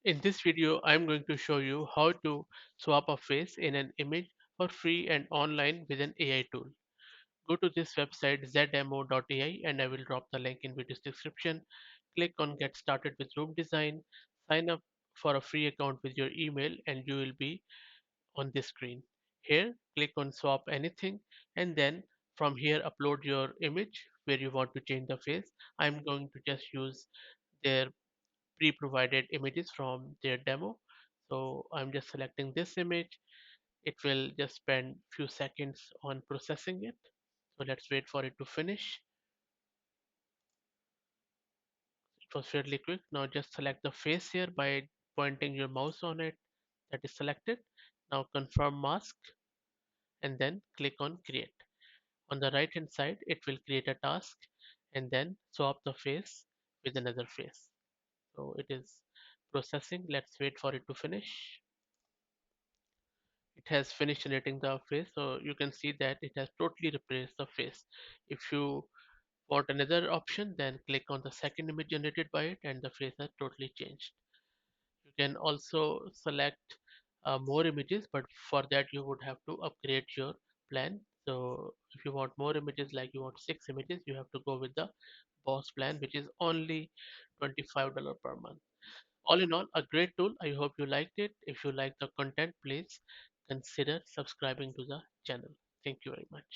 In this video, I'm going to show you how to swap a face in an image for free and online with an AI tool. Go to this website zdemo.ai and I will drop the link in video's description. Click on get started with room design, sign up for a free account with your email and you will be on this screen. Here, click on swap anything and then from here upload your image where you want to change the face. I'm going to just use their pre-provided images from their demo. So I'm just selecting this image. It will just spend few seconds on processing it. So let's wait for it to finish. It was fairly quick. Now just select the face here by pointing your mouse on it. That is selected. Now confirm mask and then click on create. On the right hand side, it will create a task and then swap the face with another face. So it is processing. Let's wait for it to finish. It has finished generating the face, so you can see that it has totally replaced the face. If you want another option, then click on the second image generated by it and the face has totally changed. You can also select more images, but for that you would have to upgrade your plan. So if you want more images, like you want 6 images, you have to go with the boss plan, which is only $25 per month. All in all, a great tool. I hope you liked it. If you like the content, please consider subscribing to the channel. Thank you very much.